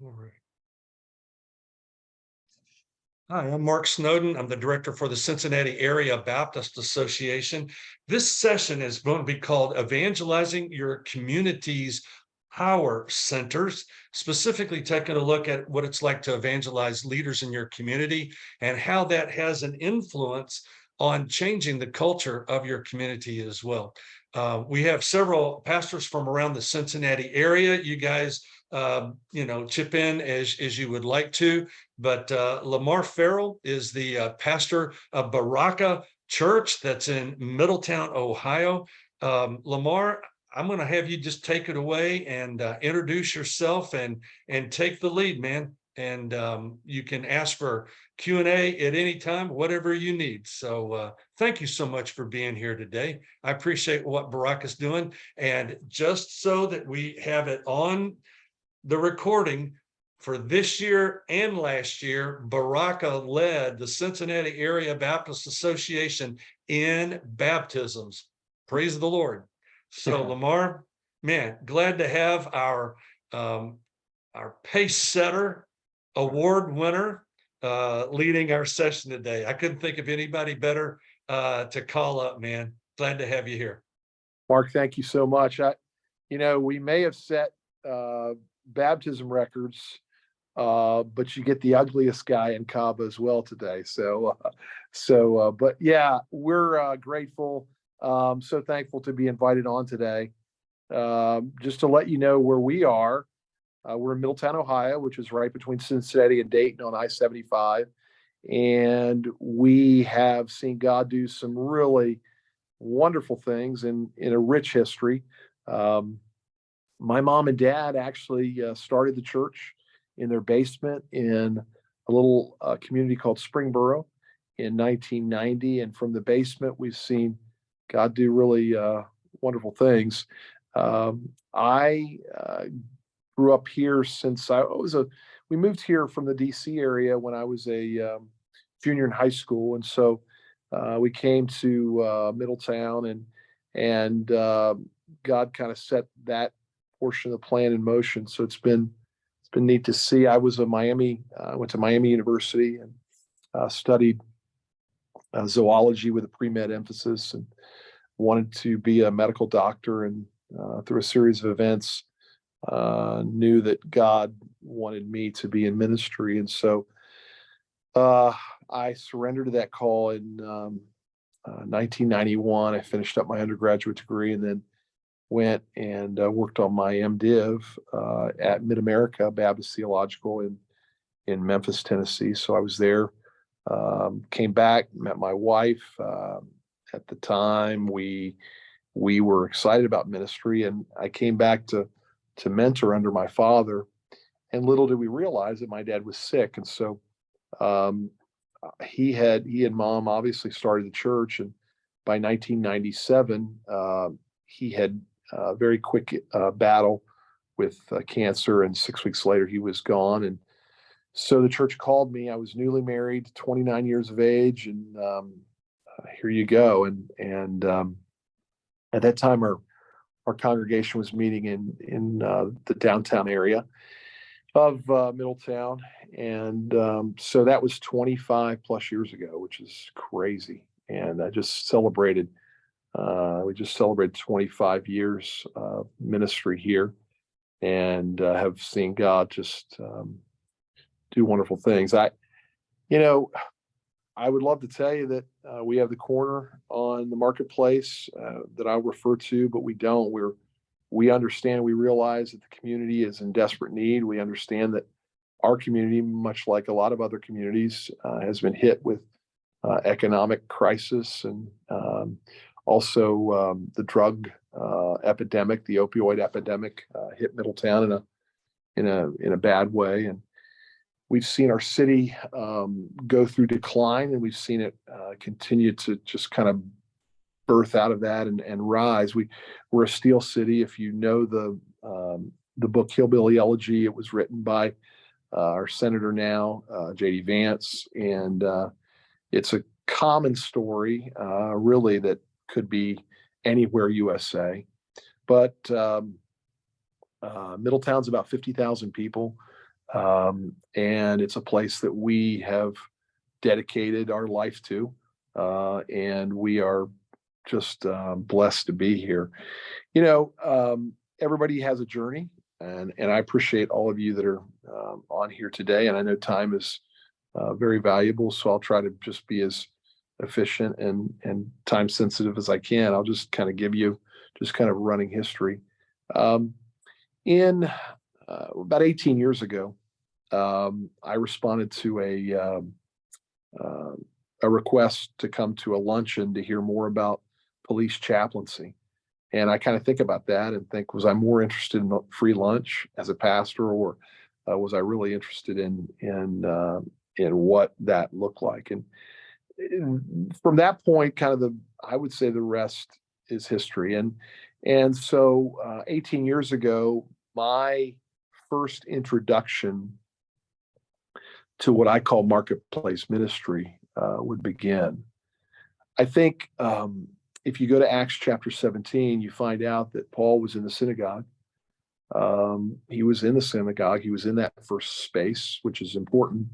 All right. Hi, I'm Mark Snowden. I'm the director for the Cincinnati Area Baptist Association. This session is going to be called Evangelizing Your Community's Power Centers, specifically taking a look at what it's like to evangelize leaders in your community and how that has an influence on changing the culture of your community as well. We have several pastors from around the Cincinnati area. You guys, chip in as you would like to. But Lamar Ferrell is the pastor of Baraka Church that's in Middletown, Ohio. Lamar, I'm going to have you just take it away and introduce yourself and take the lead, man. And you can ask for Q&A at any time, whatever you need. So thank you so much for being here today. I appreciate what Baraka's doing. And just so that we have it on the recording, for this year and last year, Baraka led the Cincinnati Area Baptist Association in baptisms. Praise the Lord. So Lamar, man, glad to have our pace setter award winner leading our session today. I couldn't think of anybody better to call up, man. Glad to have you here. Mark, thank you so much. We may have set baptism records, but you get the ugliest guy in CABA as well today. But yeah, we're grateful. So thankful to be invited on today. Just to let you know where we are, we're in Middletown, Ohio, which is right between Cincinnati and Dayton on I-75. And we have seen God do some really wonderful things in a rich history. My mom and dad actually started the church in their basement in a little community called Springboro in 1990. And from the basement, we've seen God do really wonderful things. I grew up here since we moved here from the DC area when I was a junior in high school. And so we came to Middletown and God kind of set that portion of the plan in motion. So it's been neat to see. I went to Miami University and studied zoology with a pre-med emphasis and wanted to be a medical doctor. And through a series of events, knew that God wanted me to be in ministry. And so I surrendered to that call in 1991. I finished up my undergraduate degree and then went and worked on my MDiv at Mid-America Baptist Theological in Memphis, Tennessee. So I was there, came back, met my wife. At the time, we were excited about ministry, and I came back to mentor under my father. And little did we realize that my dad was sick, and so he and mom obviously started the church, and by 1997, he had a very quick battle with cancer, and 6 weeks later he was gone. And so the church called me. I was newly married, 29 years of age, and here you go. And at that time, our congregation was meeting in the downtown area of Middletown, and so that was 25 plus years ago, which is crazy. And I just celebrated. We just celebrated 25 years of ministry here, and have seen God just do wonderful things. I would love to tell you that we have the corner on the marketplace that I refer to, but we don't. We understand, we realize that the community is in desperate need. We understand that our community, much like a lot of other communities, has been hit with economic crisis and also the drug epidemic, the opioid epidemic, hit Middletown in a bad way. And we've seen our city go through decline, and we've seen it continue to just kind of birth out of that and rise. We're a steel city. If you know the book Hillbilly Elegy, it was written by our senator now, J.D. Vance, and it's a common story, really, that could be anywhere USA. But Middletown's about 50,000 people. And it's a place that we have dedicated our life to, and we are just blessed to be here. Everybody has a journey, and I appreciate all of you that are on here today. And I know time is very valuable, so I'll try to just be as efficient and time sensitive as I can. I'll just kind of give you just kind of running history. In about 18 years ago, I responded to a request to come to a luncheon to hear more about police chaplaincy. And I kind of think about that and think, was I more interested in free lunch as a pastor, or was I really interested in what that looked like? And from that point, I would say the rest is history. And so 18 years ago, my first introduction to what I call marketplace ministry would begin. I think if you go to Acts chapter 17, you find out that Paul was in the synagogue. He was in the synagogue. He was in that first space, which is important.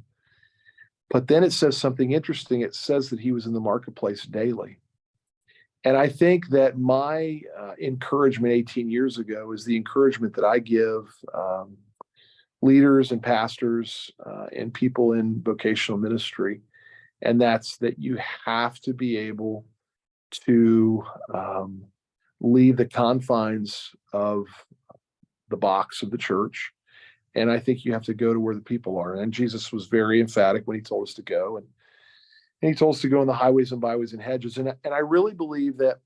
But then it says something interesting. It says that he was in the marketplace daily. And I think that my encouragement 18 years ago is the encouragement that I give leaders and pastors and people in vocational ministry. And that's that you have to be able to leave the confines of the box of the church. And I think you have to go to where the people are. And Jesus was very emphatic when he told us to go. And he told us to go in the highways and byways and hedges. And I really believe that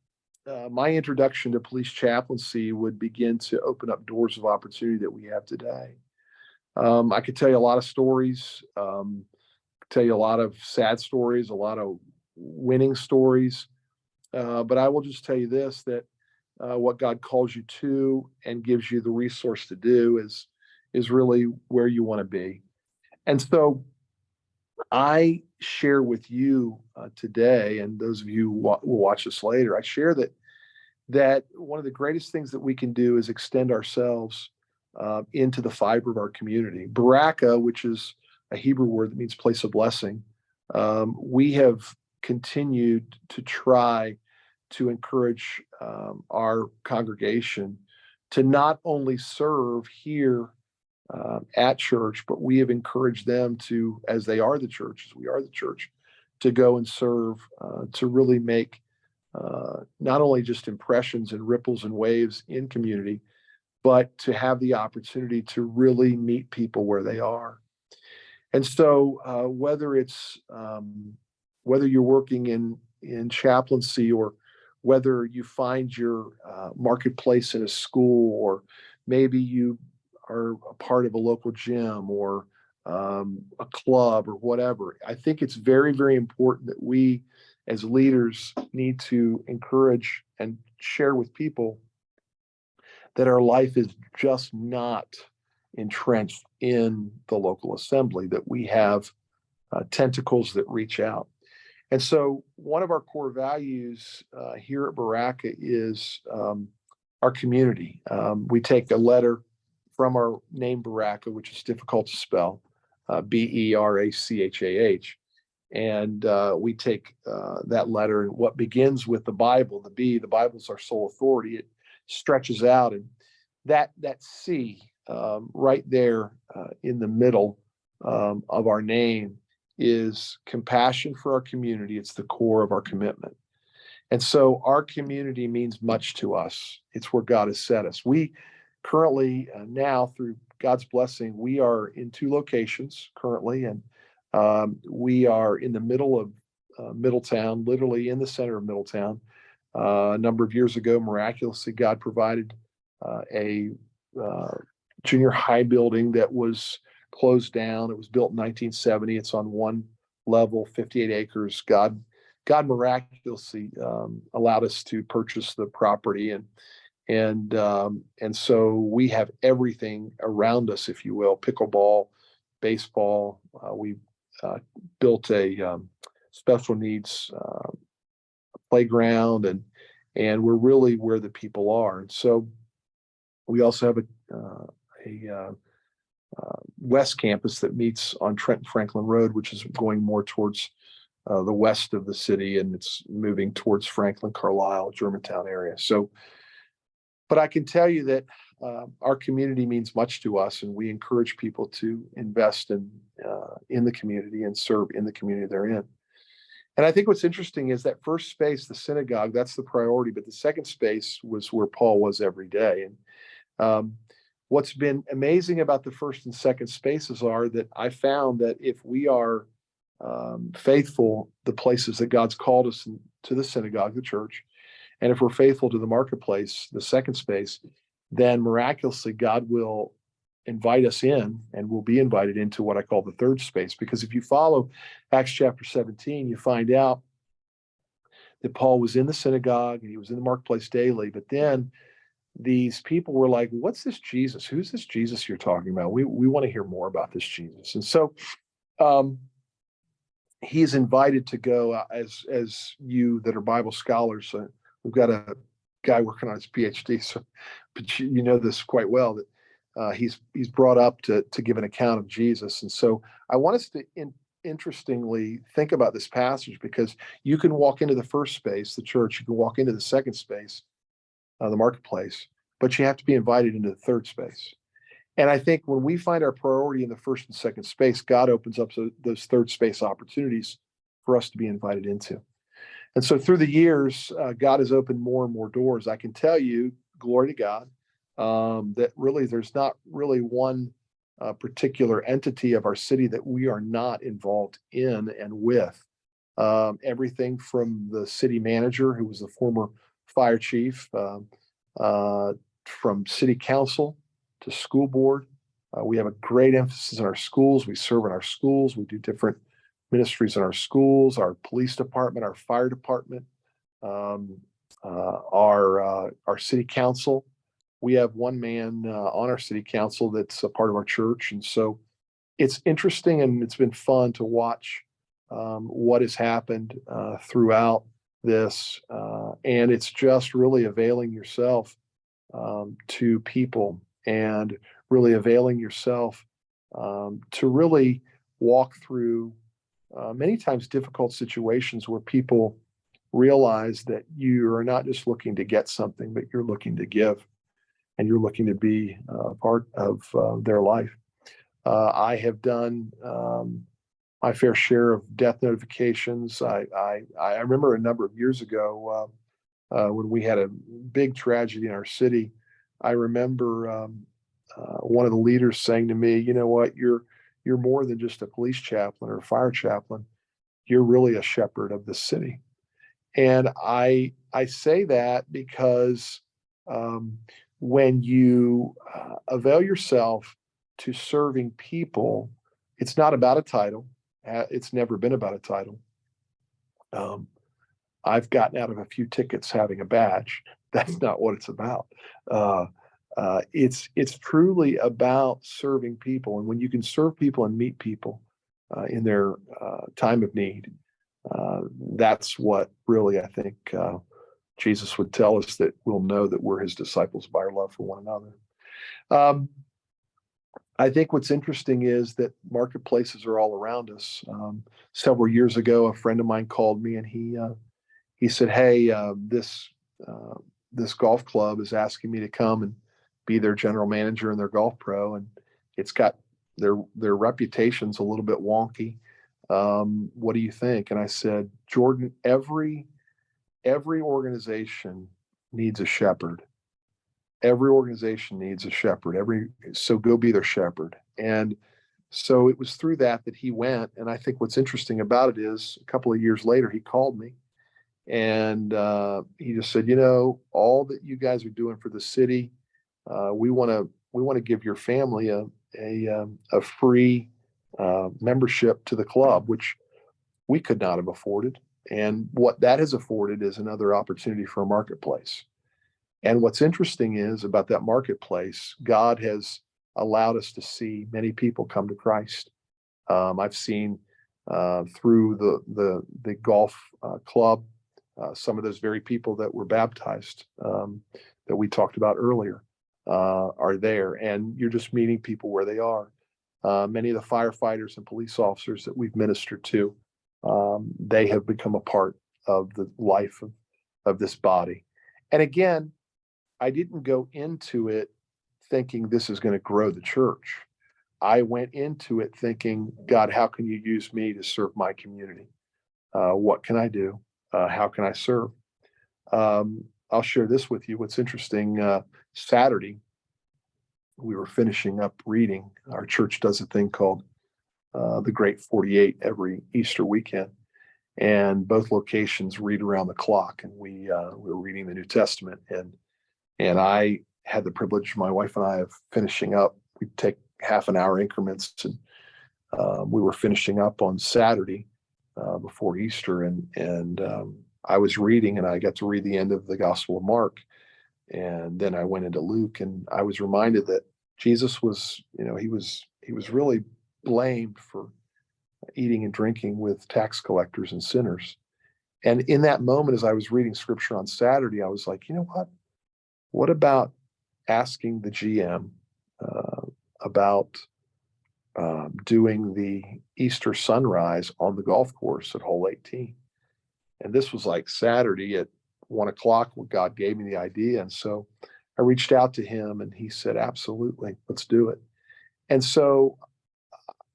my introduction to police chaplaincy would begin to open up doors of opportunity that we have today. I could tell you a lot of stories, tell you a lot of sad stories, a lot of winning stories. But I will just tell you this, that what God calls you to and gives you the resource to do is really where you want to be. And so I share with you today, and those of you who will watch this later, I share that one of the greatest things that we can do is extend ourselves into the fiber of our community. Baraka, which is a Hebrew word that means place of blessing, we have continued to try to encourage our congregation to not only serve here at church, but we have encouraged them to, as they are the church, as we are the church, to go and serve, to really make not only just impressions and ripples and waves in community, but to have the opportunity to really meet people where they are. And so whether you're working in chaplaincy, or whether you find your marketplace in a school, or maybe you are a part of a local gym or a club or whatever, I think it's very, very important that we as leaders need to encourage and share with people that our life is just not entrenched in the local assembly, that we have tentacles that reach out. And so one of our core values here at Baraka is our community. We take a letter from our name Baraka, which is difficult to spell, Berachah. And we take that letter, and what begins with the Bible, the Bible is our sole authority. It stretches out, and that C right there in the middle of our name is compassion for our community. It's the core of our commitment. And so our community means much to us. It's where God has set us. We currently now, through God's blessing, we are in 2 locations currently, and we are in the middle of Middletown, literally in the center of Middletown. A number of years ago, miraculously, God provided a junior high building that was closed down. It was built in 1970. It's on one level, 58 acres. God miraculously allowed us to purchase the property, and so we have everything around us, if you will: pickleball, baseball. We built a special needs playground, and we're really where the people are. And so we also have a West Campus that meets on Trenton Franklin Road, which is going more towards the west of the city, and it's moving towards Franklin, Carlisle, Germantown area. So, but I can tell you that our community means much to us, and we encourage people to invest in the community and serve in the community they're in. And I think what's interesting is that first space, the synagogue, that's the priority, but the second space was where Paul was every day. And what's been amazing about the first and second spaces are that I found that if we are faithful, the places that God's called us to, the synagogue, the church, and if we're faithful to the marketplace, the second space, then miraculously God will invite us in, and we'll be invited into what I call the third space. Because if you follow Acts chapter 17, you find out that Paul was in the synagogue and he was in the marketplace daily, but then these people were like, what's this Jesus? Who's this Jesus you're talking about? We want to hear more about this Jesus. And so he's invited to go, as you that are Bible scholars, we've got a guy working on his PhD, so but you know this quite well, that he's brought up to give an account of Jesus. And so I want us to interestingly think about this passage, because you can walk into the first space, the church, you can walk into the second space, the marketplace, but you have to be invited into the third space. And I think when we find our priority in the first and second space, God opens up those third space opportunities for us to be invited into. And so through the years, God has opened more and more doors. I can tell you, glory to God, that really there's not really one particular entity of our city that we are not involved in and with. Everything from the city manager, who was the former fire chief, from city council to school board. We have a great emphasis in our schools. We serve in our schools. We do different ministries in our schools, our police department, our fire department, our city council. We have one man on our city council that's a part of our church. And so it's interesting, and it's been fun to watch what has happened throughout this. And it's just really availing yourself to people, and really availing yourself to really walk through many times difficult situations where people realize that you are not just looking to get something, but you're looking to give, and you're looking to be a part of their life. I have done my fair share of death notifications. I remember a number of years ago when we had a big tragedy in our city. I remember one of the leaders saying to me, "You know what? You're more than just a police chaplain or a fire chaplain. You're really a shepherd of the city." And I say that because when you avail yourself to serving people, it's not about a title. It's never been about a title. I've gotten out of a few tickets having a badge. That's not what it's about. It's truly about serving people. And when you can serve people and meet people in their time of need, that's what really, I think, Jesus would tell us, that we'll know that we're his disciples by our love for one another. I think what's interesting is that marketplaces are all around us. Several years ago, a friend of mine called me, and he said, "Hey, this golf club is asking me to come and be their general manager and their golf pro, and it's got their reputation's a little bit wonky. What do you think?" And I said, "Jordan, every organization needs a shepherd. Every organization needs a shepherd. So go be their shepherd." And so it was through that he went. And I think what's interesting about it is, a couple of years later, he called me, and he just said, "All that you guys are doing for the city, we want to give your family a free membership to the club," which we could not have afforded. And what that has afforded is another opportunity for a marketplace. And what's interesting is, about that marketplace, God has allowed us to see many people come to Christ. I've seen through the golf club, some of those very people that were baptized that we talked about earlier are there, and you're just meeting people where they are. Many of the firefighters and police officers that we've ministered to, they have become a part of the life of this body. And again, I didn't go into it thinking this is going to grow the church. I went into it thinking, God, how can you use me to serve my community? What can I do? How can I serve? I'll share this with you. What's interesting, Saturday, we were finishing up reading. Our church does a thing called the Great 48 every Easter weekend. And both locations read around the clock. And we were reading the New Testament. And I had the privilege, my wife and I, of finishing up. We'd take half an hour increments. And we were finishing up on Saturday before Easter. And I was reading, and I got to read the end of the Gospel of Mark. And then I went into Luke, and I was reminded that Jesus was, he was really blamed for eating and drinking with tax collectors and sinners. And in that moment, as I was reading scripture on Saturday, I was like, you know what? What about asking the GM about doing the Easter sunrise on the golf course at hole 18? And this was like Saturday at 1:00 when God gave me the idea. And so I reached out to him, and he said, absolutely, let's do it. And so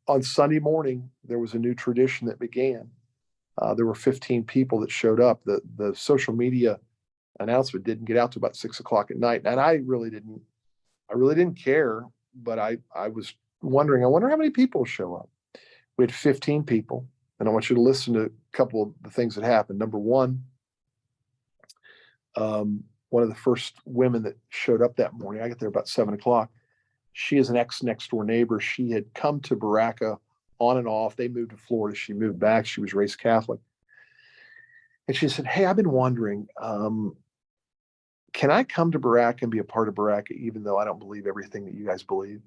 on Sunday morning, there was a new tradition that began. There were 15 people that showed up. The social media announcement didn't get out to about 6:00 at night. And I really didn't care, but I was wondering, I wonder how many people show up. We had 15 people. And I want you to listen to a couple of the things that happened. Number one, one of the first women that showed up that morning, I got there about 7:00. She is an next door neighbor. She had come to Baraka on and off. They moved to Florida. She moved back. She was raised Catholic. And she said, hey, I've been wondering, can I come to Baraka and be a part of Baraka, even though I don't believe everything that you guys believe?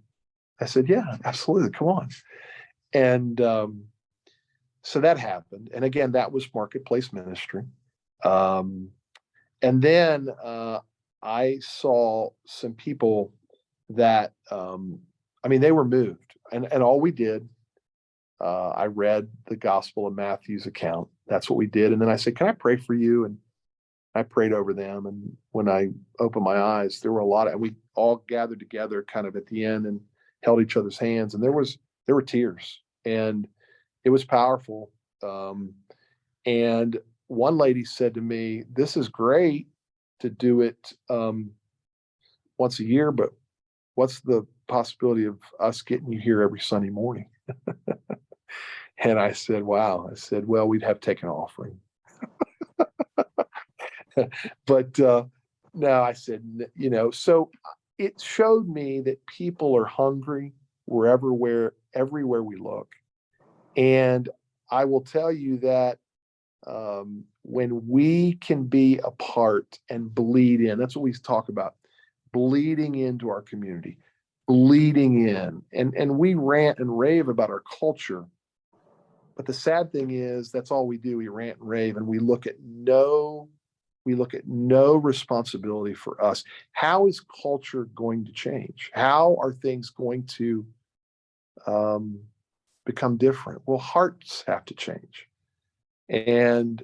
I said, yeah, absolutely. Come on. And so that happened. And again, that was marketplace ministry. And then I saw some people that, they were moved. And all we did, I read the Gospel of Matthew's account. That's what we did. And then I said, can I pray for you? And I prayed over them. And when I opened my eyes, there were and we all gathered together kind of at the end and held each other's hands. And there were tears, and it was powerful. And one lady said to me, this is great to do it once a year, but what's the possibility of us getting you here every Sunday morning? And I said, wow. I said, well, we'd have taken offering. But no, I said, so it showed me that people are hungry everywhere we look. And I will tell you that when we can be a part and bleed in, that's what we talk about, bleeding into our community, bleeding in. And we rant and rave about our culture. But the sad thing is that's all we do. We rant and rave, and we look at no responsibility for us. How is culture going to change? How are things going to become different? Well, hearts have to change. And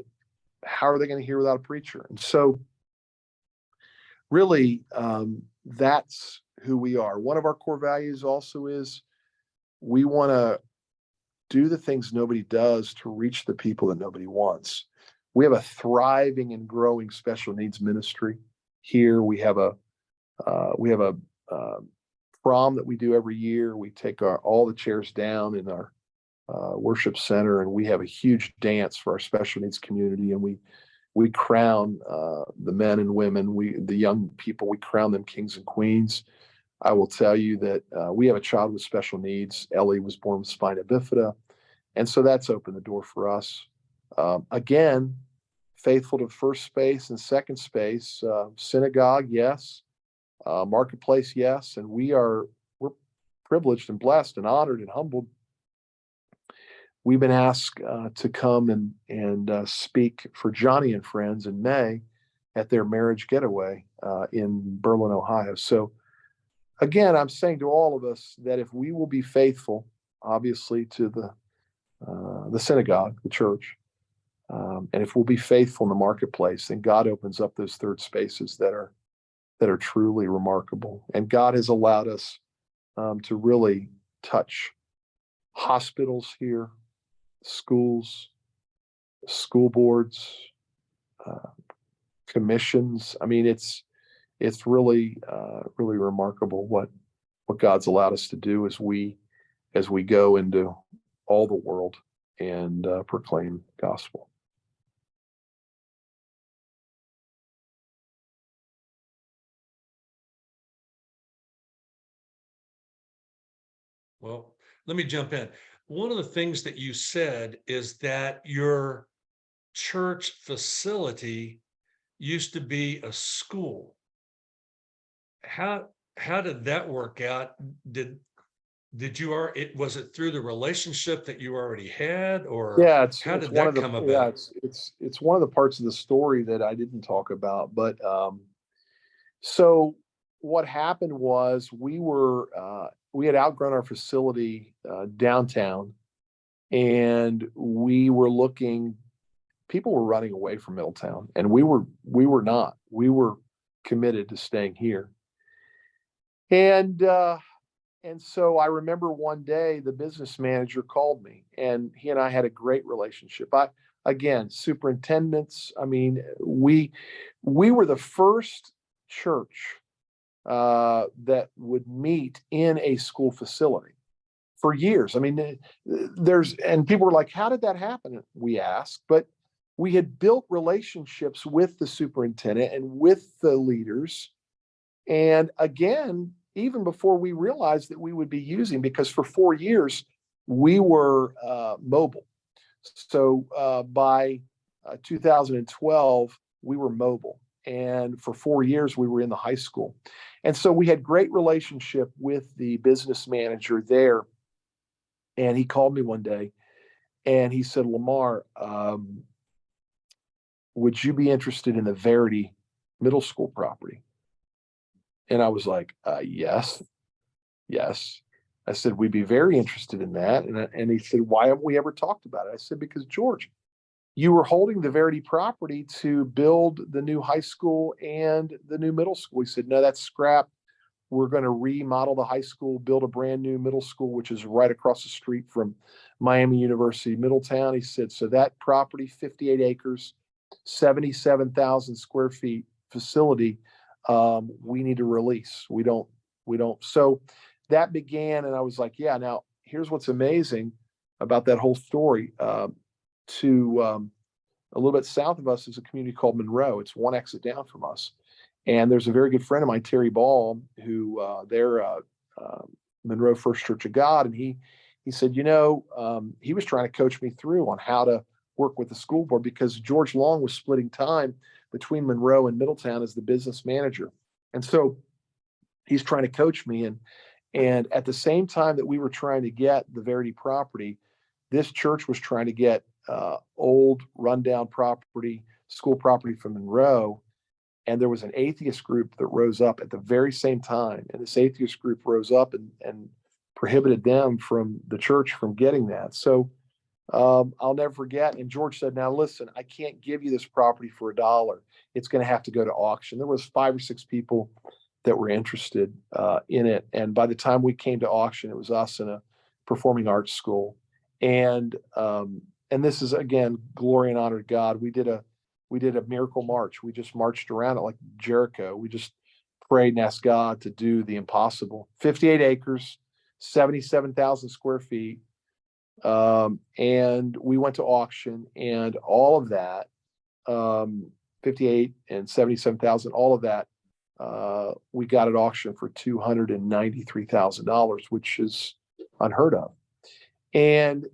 how are they going to hear without a preacher? And so really, that's who we are. One of our core values also is we want to do the things nobody does to reach the people that nobody wants. We have a thriving and growing special needs ministry here. We have a prom that we do every year. We take all the chairs down in our worship center, and we have a huge dance for our special needs community. And we crown the men and women, the young people. We crown them kings and queens. I will tell you that we have a child with special needs. Ellie was born with spina bifida, and so that's opened the door for us. Again, faithful to first space and second space, synagogue, yes, marketplace, yes, and we're privileged and blessed and honored and humbled. We've been asked to come and speak for Johnny and Friends in May at their marriage getaway in Berlin, Ohio. So again, I'm saying to all of us that if we will be faithful, obviously, to the synagogue, the church, and if we'll be faithful in the marketplace, then God opens up those third spaces that are truly remarkable. And God has allowed us to really touch hospitals here, schools, school boards, uh, commissions. I mean, it's really really remarkable what God's allowed us to do as we go into all the world and proclaim gospel. Well, let me jump in. One of the things that you said is that your church facility used to be a school. How did that work out? Did you was it through the relationship that you already had, or Yeah, how it's did one of that the come yeah about? it's one of the parts of the story that I didn't talk about. But so what happened was we had outgrown our facility downtown, and we were looking. People were running away from Middletown, and we were not. We were committed to staying here. And so I remember one day the business manager called me, and he and I had a great relationship. Again, superintendents. I mean, we were the first church that would meet in a school facility for years. I mean, and people were like, "How did that happen?" We asked, but we had built relationships with the superintendent and with the leaders. And again, even before we realized that we would be using, because for 4 years we were mobile. So by 2012, we were mobile. And for 4 years, we were in the high school. And so we had great relationship with the business manager there. And he called me one day and he said, "Lamar, would you be interested in the Verity middle school property?" And I was like, yes, yes. I said, "We'd be very interested in that." And he said, "Why haven't we ever talked about it?" I said, "Because George, you were holding the Verity property to build the new high school and the new middle school." He said, "No, that's scrap. We're going to remodel the high school, build a brand new middle school, which is right across the street from Miami University, Middletown." He said, "So that property, 58 acres, 77,000 square feet facility, we need to release. We don't." So that began, and I was like, "Yeah." Now, here's what's amazing about that whole story. To A little bit south of us is a community called Monroe. It's one exit down from us. And there's a very good friend of mine, Terry Ball, who they're Monroe First Church of God. And he said, he was trying to coach me through on how to work with the school board, because George Long was splitting time between Monroe and Middletown as the business manager. And so he's trying to coach me. And at the same time that we were trying to get the Verity property, this church was trying to get old rundown property, school property from Monroe. And there was an atheist group that rose up at the very same time. And this atheist group rose up and prohibited them from the church from getting that. So I'll never forget. And George said, "Now listen, I can't give you this property for $1. It's going to have to go to auction." There was 5 or 6 people that were interested in it. And by the time we came to auction, it was us and a performing arts school. And this is, again, glory and honor to God. We did a miracle march. We just marched around it like Jericho. We just prayed and asked God to do the impossible. 58 acres, 77,000 square feet. And we went to auction, and all of that, 58 and 77,000, all of that, we got at auction for $293,000, which is unheard of. And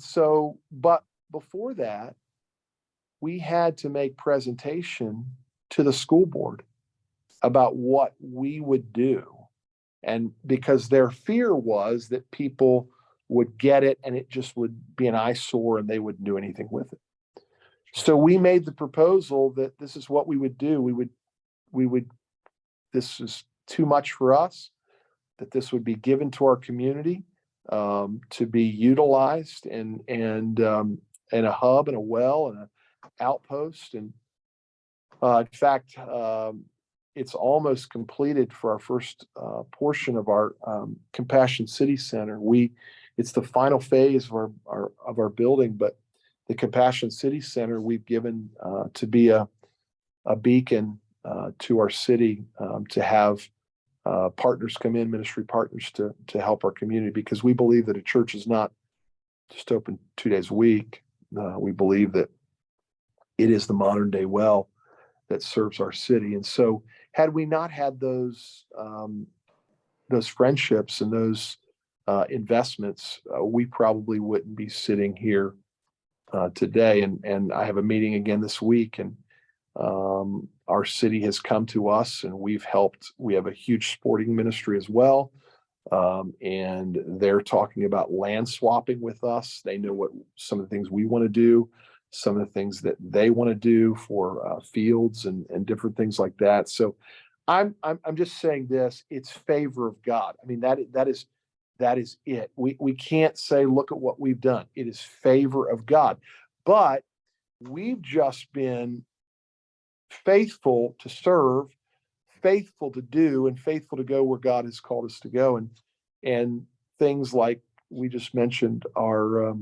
so, but before that, we had to make presentation to the school board about what we would do. And because their fear was that people would get it and it just would be an eyesore and they wouldn't do anything with it. So we made the proposal that this is what we would do. This is too much for us, that this would be given to our community to be utilized and a hub and a well and an outpost. And in fact, it's almost completed for our first portion of our Compassion City Center. It's the final phase of our building, but the Compassion City Center we've given to be a beacon to our city, to have partners come in, ministry partners to help our community, because we believe that a church is not just open 2 days a week. We believe that it is the modern day well that serves our city. And so had we not had those friendships and those investments, we probably wouldn't be sitting here today. And I have a meeting again this week, and our city has come to us, and we've helped. We have a huge sporting ministry as well. And they're talking about land swapping with us. They know what some of the things we want to do, some of the things that they want to do for fields and different things like that. So I'm just saying this, it's favor of God. I mean, that is it. We can't say, look at what we've done. It is favor of God. But we've just been faithful to serve, faithful to do, and faithful to go where God has called us to go. And things like we just mentioned are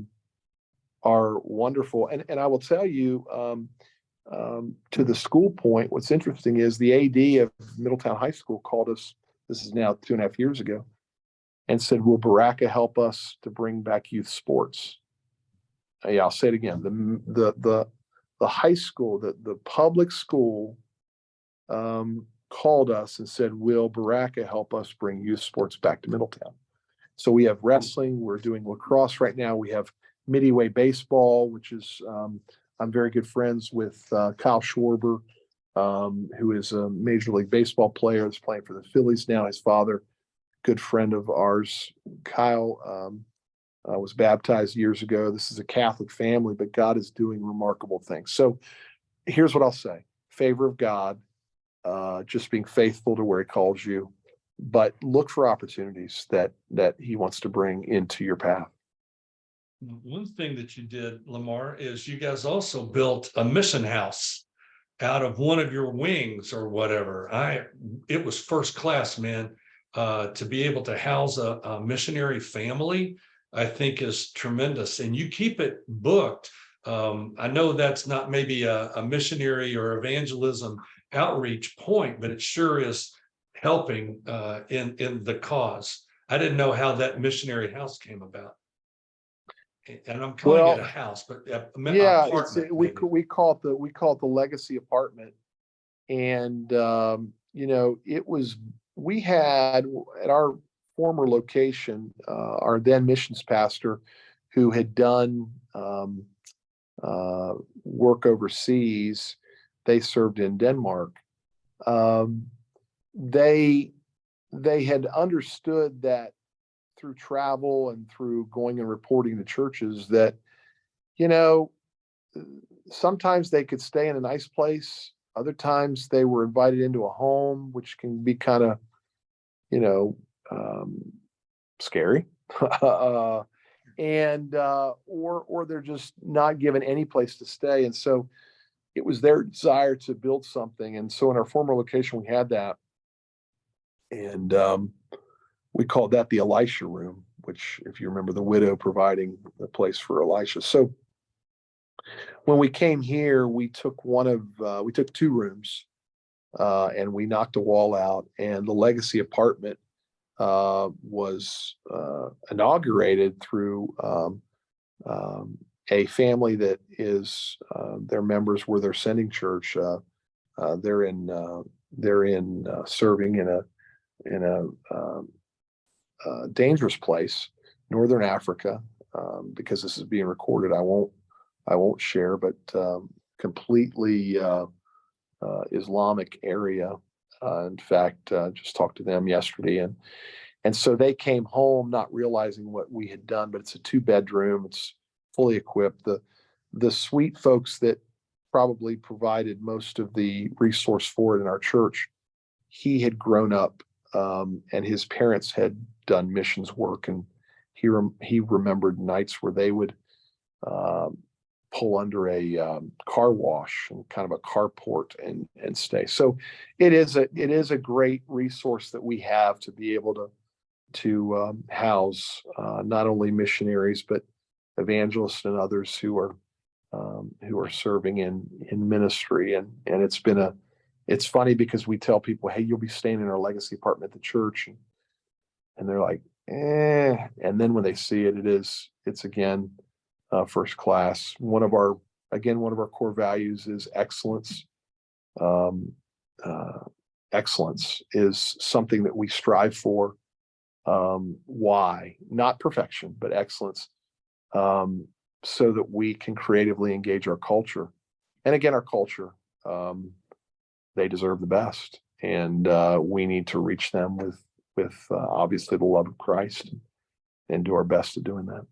wonderful. And I will tell you, to the school point, what's interesting is the AD of Middletown High School called us, this is now 2.5 years ago, and said, will Baraka help us to bring back youth sports? Yeah, I'll say it again. The high school, the public school called us and said, will Baraka help us bring youth sports back to Middletown? So we have wrestling, we're doing lacrosse right now. We have Midway baseball, which is, I'm very good friends with Kyle Schwarber, who is a Major League Baseball player that's playing for the Phillies now. His father, good friend of ours, Kyle, was baptized years ago. This is a Catholic family, but God is doing remarkable things. So here's what I'll say. Favor of God, just being faithful to where he calls you, but look for opportunities that he wants to bring into your path. One thing that you did, Lamar, is you guys also built a mission house out of one of your wings or whatever. It was first class, man. To be able to house a missionary family, I think is tremendous. And you keep it booked. I know that's not maybe a missionary or evangelism outreach point, but it sure is helping in the cause. I didn't know how that missionary house came about. And I'm calling it a house, but yeah, we call it the legacy apartment. And we had at our former location, our then missions pastor, who had done work overseas. They served in Denmark. They had understood that through travel and through going and reporting to churches that, sometimes they could stay in a nice place. Other times they were invited into a home, which can be kind of, scary. Or they're just not given any place to stay. And so it was their desire to build something. And so in our former location, we had that. And we called that the Elisha room, which, if you remember, the widow providing the place for Elisha. So when we came here, we took two rooms and we knocked a wall out, and the legacy apartment was inaugurated through a family that is their members were their sending church. They're in serving in a dangerous place, Northern Africa, because this is being recorded. I won't share, but completely Islamic area. In fact, just talked to them yesterday, and so they came home not realizing what we had done. But it's a 2-bedroom. It's fully equipped. The sweet folks that probably provided most of the resource for it in our church, he had grown up and his parents had done missions work, and he remembered nights where they would pull under a car wash and kind of a carport and stay. So it is a great resource that we have to be able to house not only missionaries but evangelists and others who are serving in ministry. And it's funny because we tell people, hey, you'll be staying in our legacy apartment at the church, and they're like, and then when they see it, it's again first class. One of our core values is excellence. Excellence is something that we strive for. Why? Not perfection, but excellence, so that we can creatively engage our culture. And again, our culture, they deserve the best, and we need to reach them with obviously the love of Christ, and do our best at doing that.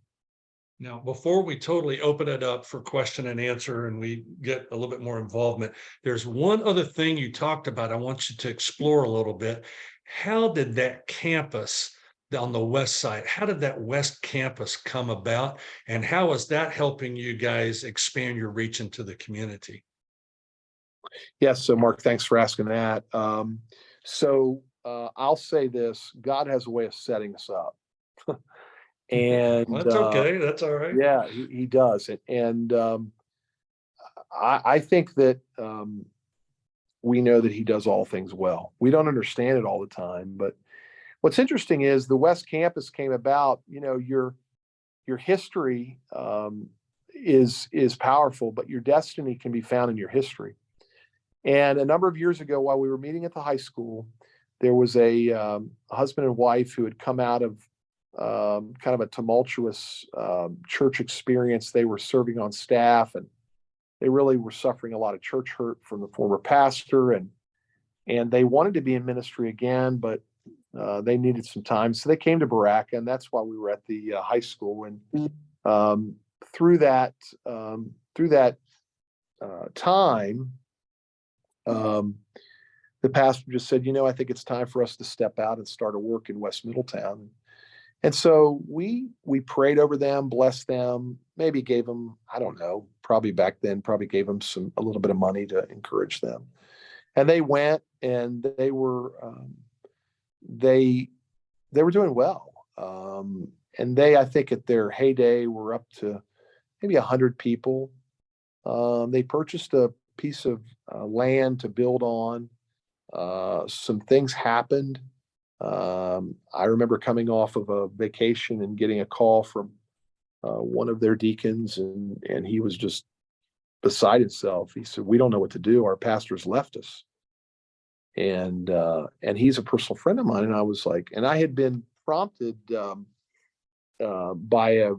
Now, before we totally open it up for question and answer and we get a little bit more involvement, there's one other thing you talked about I want you to explore a little bit. How did that campus on the west side, how did that west campus come about, and how is that helping you guys expand your reach into the community? Yes, so Mark, thanks for asking that. I'll say this: God has a way of setting us up. And Well, that's okay. That's all right. yeah, he does it. And I think that we know that he does all things well. We don't understand it all the time, but what's interesting is the West Campus came about. Your history is powerful, but your destiny can be found in your history. And a number of years ago, while we were meeting at the high school, there was a husband and wife who had come out of kind of a tumultuous church experience. They were serving on staff, and they really were suffering a lot of church hurt from the former pastor, and they wanted to be in ministry again, but they needed some time. So they came to Baraka, and that's why we were at the high school. And through that time, the pastor just said, I think it's time for us to step out and start a work in West Middletown. And so we prayed over them, blessed them, maybe gave them, I don't know, probably back then, gave them a little bit of money to encourage them. And they went, and they were doing well. And they, I think at their heyday, were up to maybe 100 people. They purchased a piece of land to build on. Some things happened. I remember coming off of a vacation and getting a call from one of their deacons, and he was just beside himself. He said, "We don't know what to do. Our pastor's left us." And he's a personal friend of mine. And I was like, and I had been prompted by a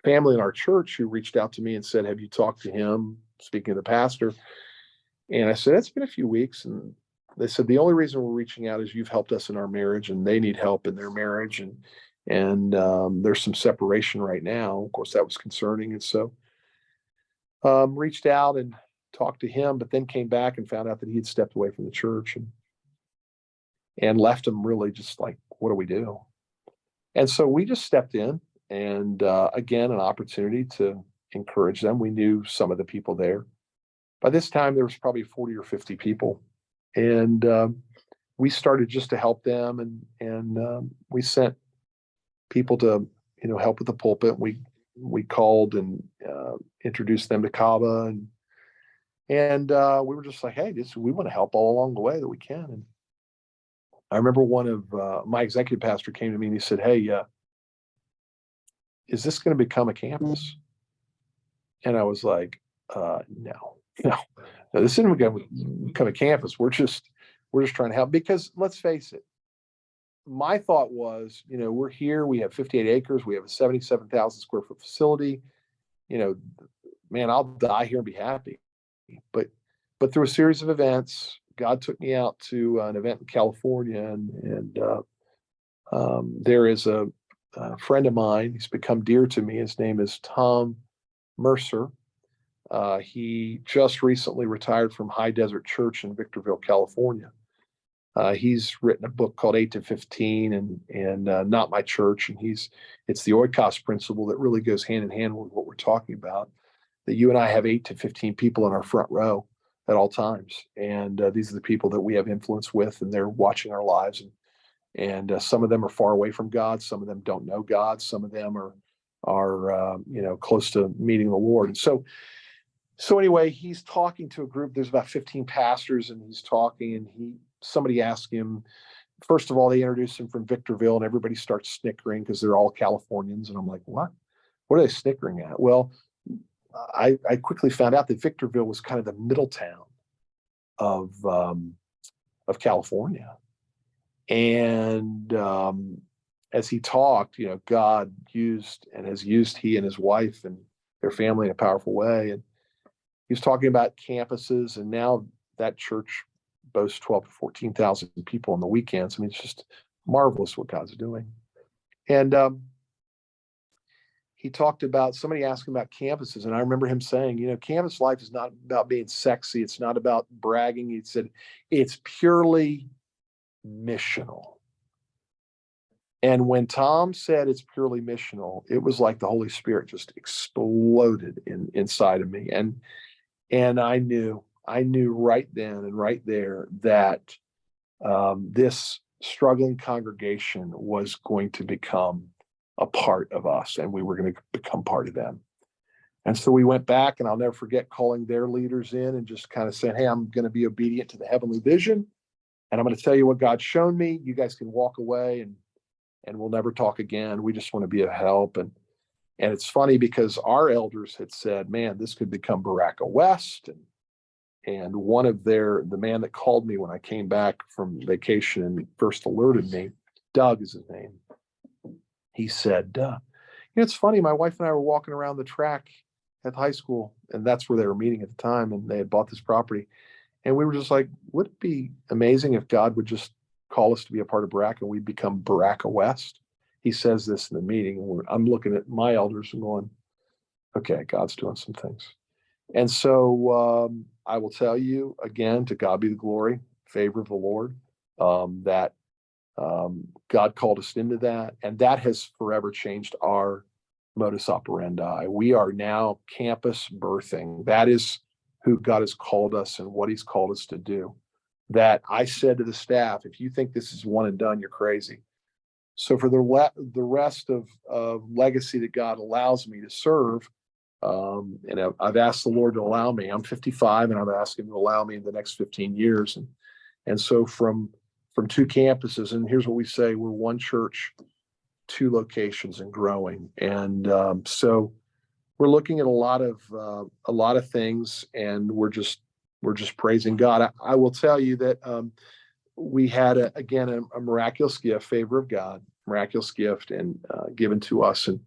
family in our church who reached out to me and said, "Have you talked to him?" Speaking of the pastor. And I said, "It's been a few weeks." And they said, "The only reason we're reaching out is you've helped us in our marriage, and they need help in their marriage. And there's some separation right now." Of course, that was concerning. And so reached out and talked to him, but then came back and found out that he had stepped away from the church, and left him really just like, what do we do? And so we just stepped in, and again, an opportunity to encourage them. We knew some of the people there. By this time, there was probably 40 or 50 people. And we started just to help them. And we sent people to, help with the pulpit. We called and introduced them to CABA. And we were just like, hey, we want to help all along the way that we can. And I remember one of my executive pastor came to me and he said, "Hey, is this going to become a campus?" And I was like, no, this isn't going to become a campus. We're just trying to help, because let's face it, my thought was, we're here, we have 58 acres, we have a 77,000 square foot facility, man, I'll die here and be happy. But through a series of events, God took me out to an event in California, and there is a friend of mine. He's become dear to me. His name is Tom Mercer. He just recently retired from High Desert Church in Victorville, California. He's written a book called 8 to 15 and Not My Church. And it's the oikos principle that really goes hand in hand with what we're talking about, that you and I have 8 to 15 people in our front row at all times. And these are the people that we have influence with, and they're watching our lives. And some of them are far away from God. Some of them don't know God. Some of them are close to meeting the Lord. And so anyway, he's talking to a group. There's about 15 pastors, and he's talking, and somebody asked him, first of all, they introduced him from Victorville, and everybody starts snickering because they're all Californians. And I'm like, what? What are they snickering at? Well, I quickly found out that Victorville was kind of the middle town of California. And as he talked, God used and has used he and his wife and their family in a powerful way. And he was talking about campuses, and now that church boasts 12 to 14,000 people on the weekends. I mean, it's just marvelous what God's doing. And he talked about, somebody asked him about campuses, and I remember him saying, campus life is not about being sexy. It's not about bragging. He said, it's purely missional. And when Tom said it's purely missional, it was like the Holy Spirit just exploded inside of me. And I knew right then and right there that this struggling congregation was going to become a part of us, and we were going to become part of them. And so we went back, and I'll never forget calling their leaders in and just kind of saying, hey, I'm going to be obedient to the heavenly vision, and I'm going to tell you what God's shown me. You guys can walk away, and we'll never talk again. We just want to be of help. And it's funny because our elders had said, man, this could become Baraka West. And one of the man that called me when I came back from vacation and first alerted me, Doug is his name. He said, it's funny, my wife and I were walking around the track at the high school, and that's where they were meeting at the time, and they had bought this property. And we were just like, would it be amazing if God would just call us to be a part of Baraka and we'd become Baraka West? He says this in the meeting, and I'm looking at my elders and going, okay, God's doing some things. And so I will tell you again, to God be the glory, favor of the Lord, that God called us into that, and that has forever changed our modus operandi. We are now campus birthing. That is who God has called us and what he's called us to do. That I said to the staff, if you think this is one and done, you're crazy. So for the rest of legacy that God allows me to serve, and I've asked the Lord to allow me. I'm 55, and I've asked him to allow me in the next 15 years. And so from two campuses, and here's what we say, we're one church, two locations, and growing. And so we're looking at a lot of things, and we're just praising God. I will tell you that we had a miraculous gift, favor of God, miraculous gift, and given to us, and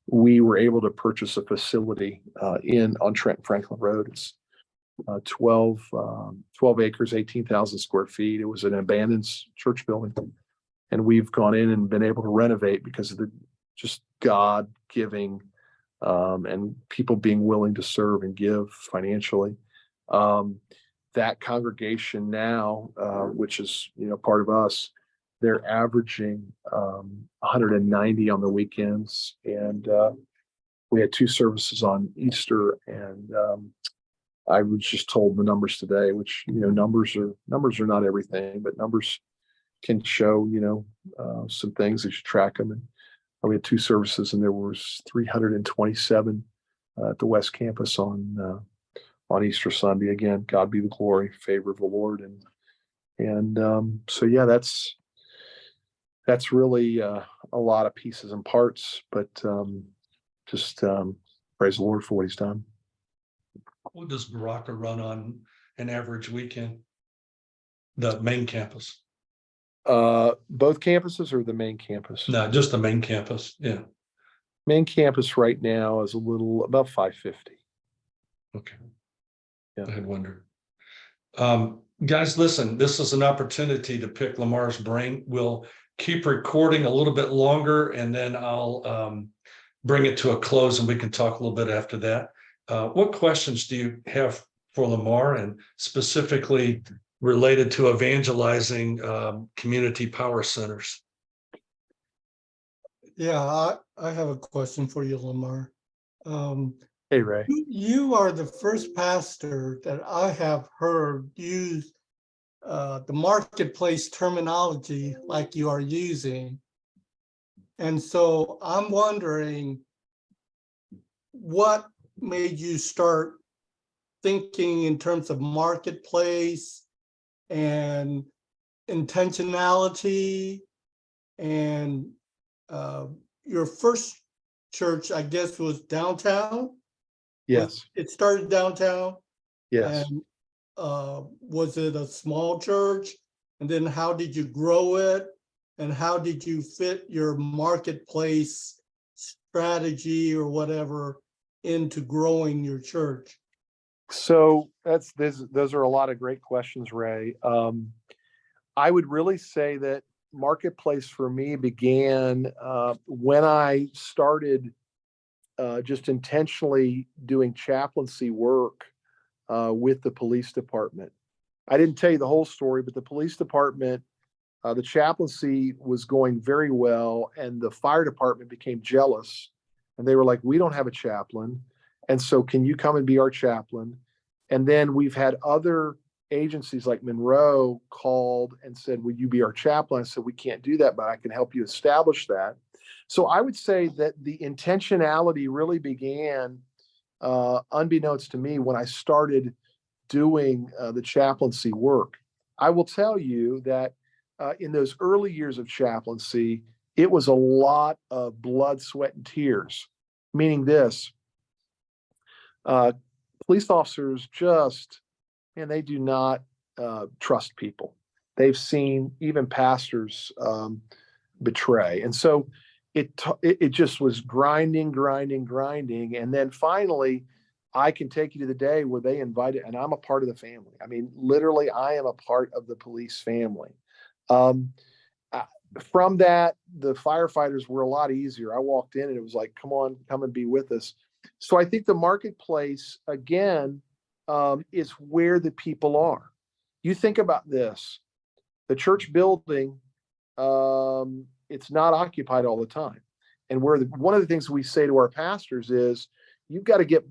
we were able to purchase a facility on Trent Franklin Road. It's 12 acres, 18,000 square feet. It was an abandoned church building, and we've gone in and been able to renovate because of the just God giving and people being willing to serve and give financially. That congregation now, which is part of us, they're averaging 190 on the weekends, and we had two services on Easter, and I was just told the numbers today, which numbers are not everything, but numbers can show some things as you track them. And we had two services, and there was 327 at the West Campus on Easter Sunday. Again, God be the glory, favor of the Lord, and so yeah, that's really a lot of pieces and parts, but just praise the Lord for what he's done. What does Baraka run on an average weekend? The main campus? Both campuses or the main campus? No, just the main campus. Yeah. Main campus right now is about 550. Okay. Yeah. I had wondered. Guys, listen, this is an opportunity to pick Lamar's brain. We'll keep recording a little bit longer, and then I'll bring it to a close, and we can talk a little bit after that. What questions do you have for Lamar, and specifically related to evangelizing community power centers. Yeah, I have a question for you, Lamar. Hey, Ray. You are the first pastor that I have heard use the marketplace terminology like you are using. And so I'm wondering what made you start thinking in terms of marketplace and intentionality, and your first church, I guess, was downtown? Yes. It started downtown? Yes. And was it a small church? And then how did you grow it? And how did you fit your marketplace strategy or whatever into growing your church? So those are a lot of great questions, Ray. I would really say that marketplace for me began when I started just intentionally doing chaplaincy work with the police department. I didn't tell you the whole story, but the police department, the chaplaincy was going very well, and the fire department became jealous, and they were like, "We don't have a chaplain, and so can you come and be our chaplain?" And then we've had other agencies like Monroe called and said, "Will you be our chaplain?" I said, "We can't do that, but I can help you establish that." So I would say that the intentionality really began, unbeknownst to me, when I started doing the chaplaincy work. I will tell you that in those early years of chaplaincy, it was a lot of blood, sweat, and tears. Meaning this, police officers just, man, they do not trust people. They've seen even pastors betray. And so it just was grinding. And then finally, I can take you to the day where they invited, and I'm a part of the family. I mean, literally, I am a part of the police family. From that, the firefighters were a lot easier. I walked in and it was like, come on, come and be with us. So I think the marketplace, again, is where the people are. You think about this, the church building, it's not occupied all the time. And one of the things we say to our pastors is, you've got to get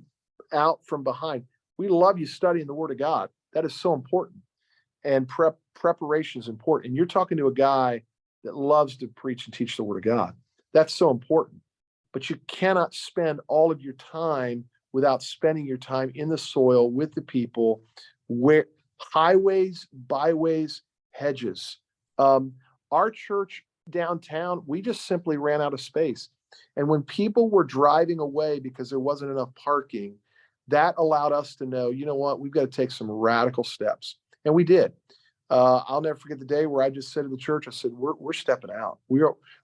out from behind. We love you studying the Word of God. That is so important. And preparation is important. And you're talking to a guy that loves to preach and teach the Word of God. That's so important. But you cannot spend all of your time without spending your time in the soil with the people, where highways, byways, hedges. Our church downtown, we just simply ran out of space. And when people were driving away because there wasn't enough parking, that allowed us to know, you know what, we've got to take some radical steps. And we did. I'll never forget the day where I just said to the church, I said, we're stepping out.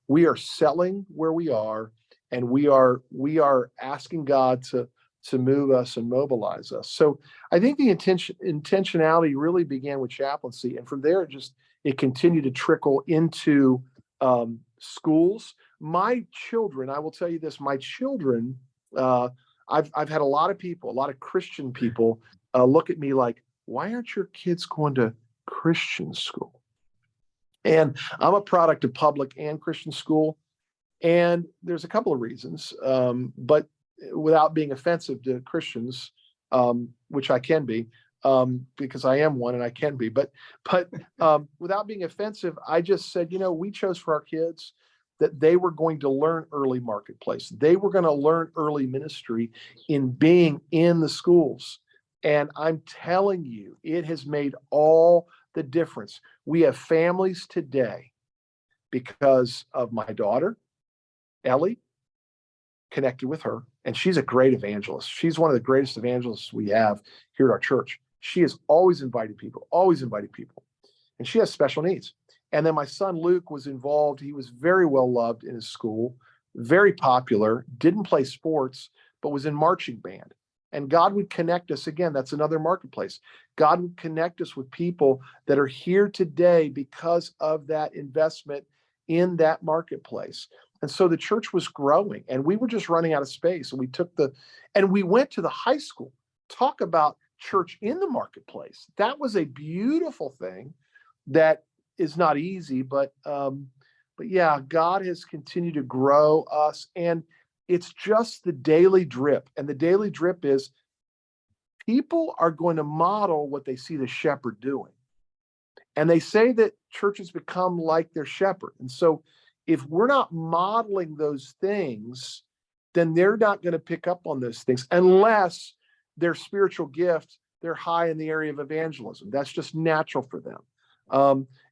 We are selling where we are, and we are asking God to move us and mobilize us. So I think the intentionality really began with chaplaincy, and from there it continued to trickle into schools. My children, I will tell you this, my children, I've had a lot of people, a lot of Christian people look at me like, why aren't your kids going to Christian school? And I'm a product of public and Christian school. And there's a couple of reasons, but without being offensive to Christians, which I can be, because I am one and I can be, but without being offensive, I just said, we chose for our kids that they were going to learn early marketplace. They were going to learn early ministry in being in the schools. And I'm telling you, it has made all the difference. We have families today because of my daughter, Ellie, connected with her, and she's a great evangelist. She's one of the greatest evangelists we have here at our church. She has always invited people, and she has special needs. And then my son Luke was involved. He was very well loved in his school, very popular, didn't play sports, but was in marching band. And God would connect us again. That's another marketplace. God would connect us with people that are here today because of that investment in that marketplace. And so the church was growing, and we were just running out of space. And we went to the high school. Talk about church in the marketplace. That was a beautiful thing that is not easy, but yeah, God has continued to grow us, and it's just the daily drip. And the daily drip is people are going to model what they see the shepherd doing. And they say that churches become like their shepherd. And so if we're not modeling those things, then they're not going to pick up on those things unless their spiritual gift, they're high in the area of evangelism. That's just natural for them.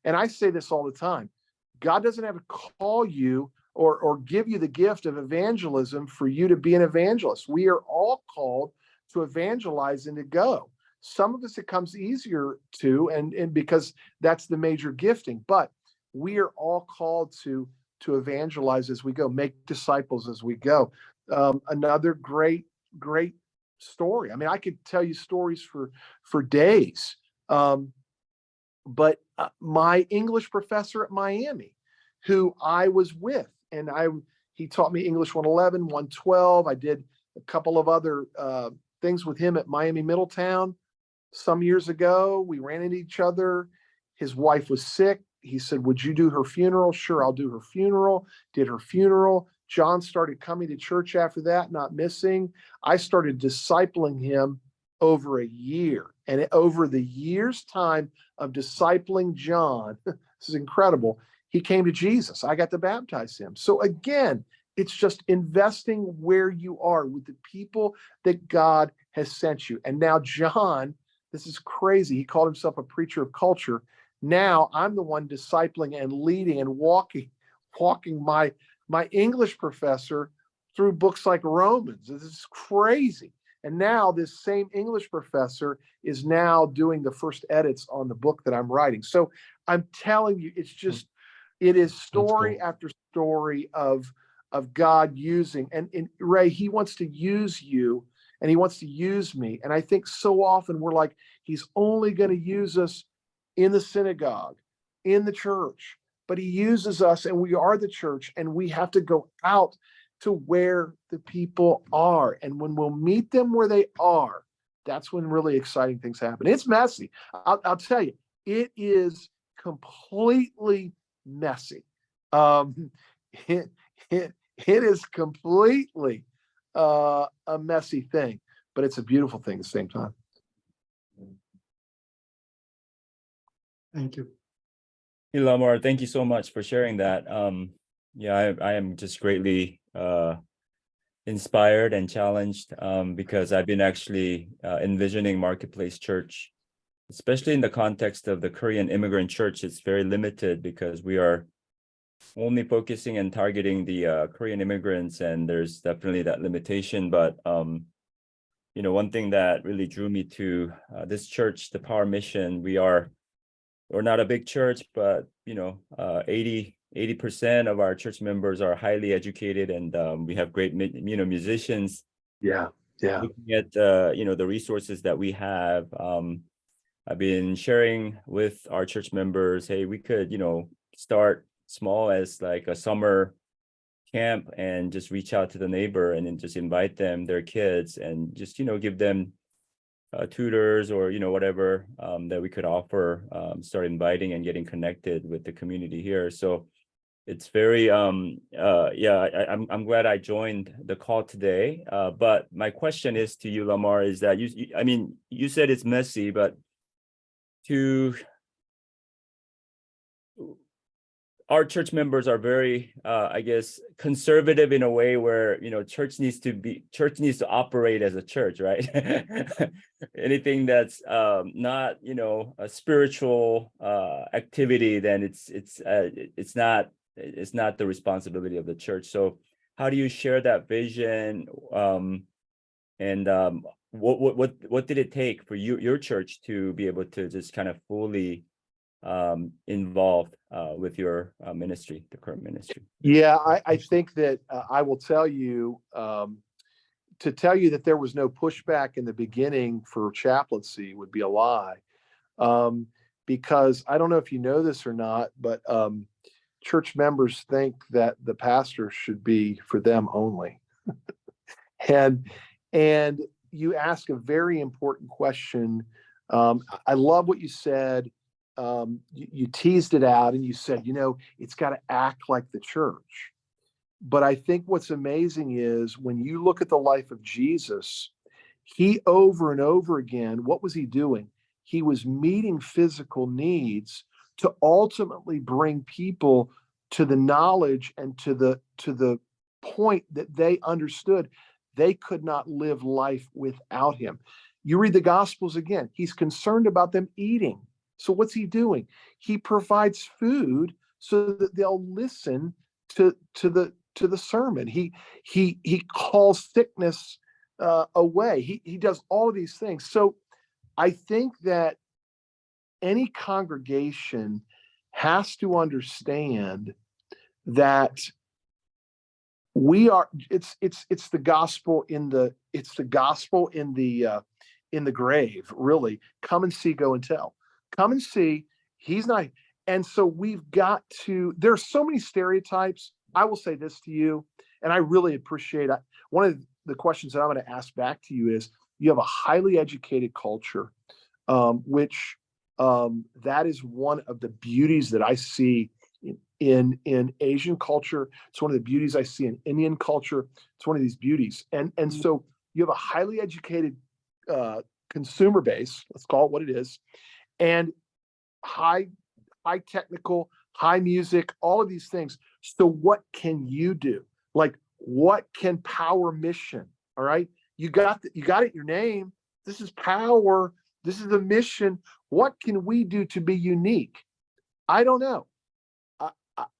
And I say this all the time. God doesn't have to call you or give you the gift of evangelism for you to be an evangelist. We are all called to evangelize and to go. Some of us it comes easier to, and because that's the major gifting, but we are all called to evangelize as we go, make disciples as we go. Another great story. I mean, I could tell you stories for days. But my English professor at Miami, who I was with, and he taught me English 111, 112. I did a couple of other things with him at Miami Middletown. Some years ago, we ran into each other. His wife was sick. He said, "Would you do her funeral?" "Sure, I'll do her funeral." Did her funeral. John started coming to church after that, not missing. I started discipling him over a year. And over the year's time of discipling John, this is incredible, he came to Jesus. I got to baptize him. So again, it's just investing where you are with the people that God has sent you. And now John, this is crazy. He called himself a preacher of culture. Now I'm the one discipling and leading and walking my English professor through books like Romans. This is crazy. And now this same English professor is now doing the first edits on the book that I'm writing. So I'm telling you, it is story cool. after story of God using, and Ray, he wants to use you and he wants to use me. And I think so often we're like, he's only going to use us in the synagogue, in the church, but he uses us and we are the church, and we have to go out to where the people are. And when we'll meet them where they are, that's when really exciting things happen. It's messy. I'll tell you, it is completely messy. It is completely a messy thing, but it's a beautiful thing at the same time. Thank you. Hey, Lamar, thank you so much for sharing that. Yeah, I am just greatly inspired and challenged because I've been actually envisioning Marketplace Church, especially in the context of the Korean immigrant church. It's very limited because we are only focusing and targeting the Korean immigrants, and there's definitely that limitation. But one thing that really drew me to this church, the Power Mission, we're not a big church, but 80% of our church members are highly educated, and we have great musicians. Yeah. Looking at the resources that we have, I've been sharing with our church members, hey, we could start small as like a summer camp and just reach out to the neighbor and then just invite them, their kids, and just give them tutors or whatever that we could offer, start inviting and getting connected with the community here. So it's very I'm glad I joined the call today, but my question is to you, Lamar, is that you said it's messy, but our church members are very conservative in a way where church needs to operate as a church, right? Anything that's not a spiritual activity, then it's not the responsibility of the church. So how do you share that vision, and what did it take for your church to be able to just kind of fully involved with your ministry, the current ministry? Yeah, I think that I will tell you, to tell you that there was no pushback in the beginning for chaplaincy would be a lie. Because I don't know if you know this or not, but church members think that the pastor should be for them only. And you ask a very important question. I love what you said. You teased it out and you said, it's got to act like the church. But I think what's amazing is when you look at the life of Jesus, he over and over again, what was he doing? He was meeting physical needs to ultimately bring people to the knowledge and to the point that they understood they could not live life without him. You read the Gospels again, he's concerned about them eating. So what's he doing? He provides food so that they'll listen to the sermon. He calls sickness away. He does all of these things. So I think that any congregation has to understand that it's the gospel in the grave, really. Come and see, go and tell. Come and see, he's not. And so we've got to, there's so many stereotypes. I will say this to you, and I really appreciate it. One of the questions that I'm going to ask back to you is, you have a highly educated culture, which that is one of the beauties that I see in Asian culture. It's one of the beauties I see in Indian culture. It's one of these beauties. And so you have a highly educated consumer base, let's call it what it is, and high technical, high music, all of these things. So what can you do? Like, what can Power Mission? All right. You got it in your name. This is power. This is the mission. What can we do to be unique? I don't know.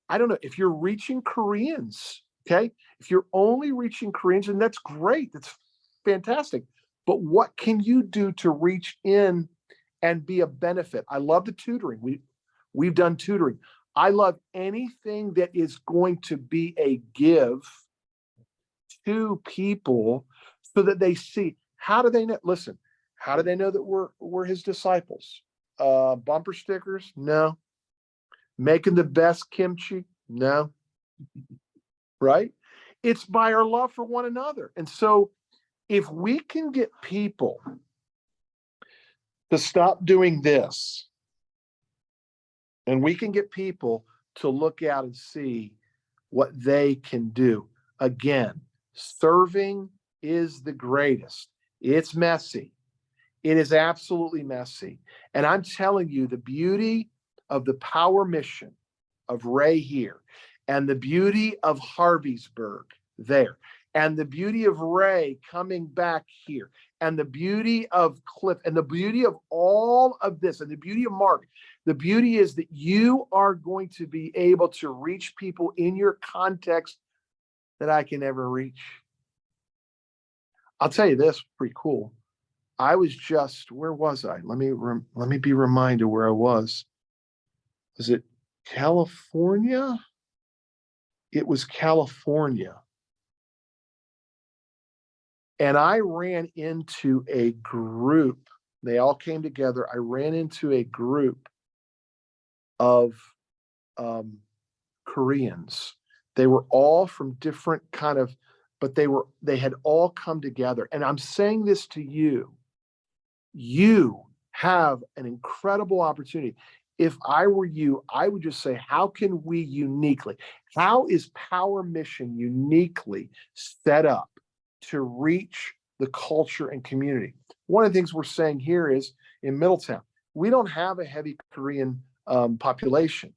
I don't know if you're reaching Koreans. Okay. If you're only reaching Koreans, and that's great. That's fantastic. But what can you do to reach in and be a benefit? I love the tutoring. We've done tutoring. I love anything that is going to be a give to people so that they see. How do they know? Listen, how do they know that we're his disciples? Bumper stickers? No. Making the best kimchi? No. Right? It's by our love for one another. And so if we can get people to stop doing this, and we can get people to look out and see what they can do. Again, serving is the greatest. It's messy. It is absolutely messy. And I'm telling you, the beauty of the Power Mission of Ray here, and the beauty of Harveysburg there, and the beauty of Ray coming back here, and the beauty of Cliff, and the beauty of all of this, and the beauty of Mark, the beauty is that you are going to be able to reach people in your context that I can never reach. I'll tell you this, pretty cool. I was just, where was I? Let me be reminded where I was. Was it California? It was California. And I ran into a group. They all came together. I ran into a group of Koreans. They were all from different but they had all come together. And I'm saying this to you. You have an incredible opportunity. If I were you, I would just say, how can we uniquely, how is Power Mission uniquely set up to reach the culture and community? One of the things we're saying here is in Middletown, we don't have a heavy Korean population.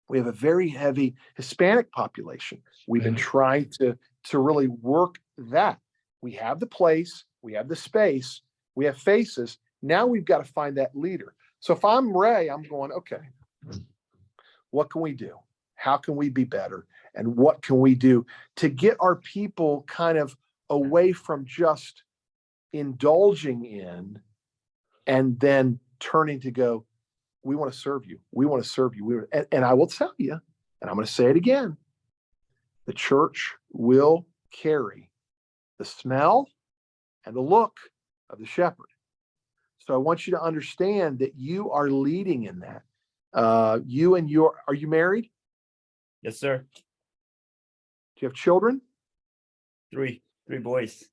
We have a very heavy Hispanic population. We've been trying to really work that. We have the place, we have the space, we have faces. Now we've got to find that leader. So if I'm Ray, I'm going, okay, what can we do? How can we be better? And what can we do to get our people kind of away from just indulging in and then turning to go, we want to serve you. We want to serve you. And I will tell you, and I'm going to say it again, the church will carry the smell and the look of the shepherd. So I want you to understand that you are leading in that. Are you married? Yes, sir. Do you have children? Three boys.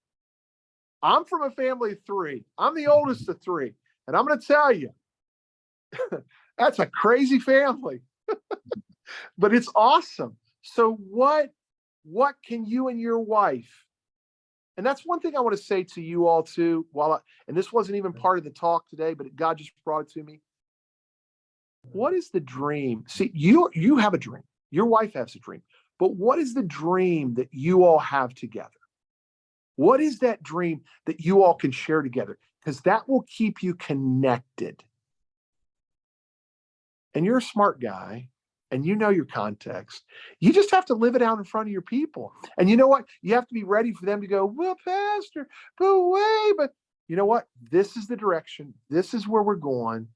I'm from a family of three. I'm the oldest of three. And I'm going to tell you, that's a crazy family, but it's awesome. So what can you and your wife, and that's one thing I want to say to you all too, and this wasn't even part of the talk today, but God just brought it to me. What is the dream? See, you have a dream. Your wife has a dream, but what is the dream that you all have together? What is that dream that you all can share together? Because that will keep you connected. And you're a smart guy and you know your context. You just have to live it out in front of your people. And you know what? You have to be ready for them to go, well, Pastor, but wait, but you know what? This is the direction. This is where we're going.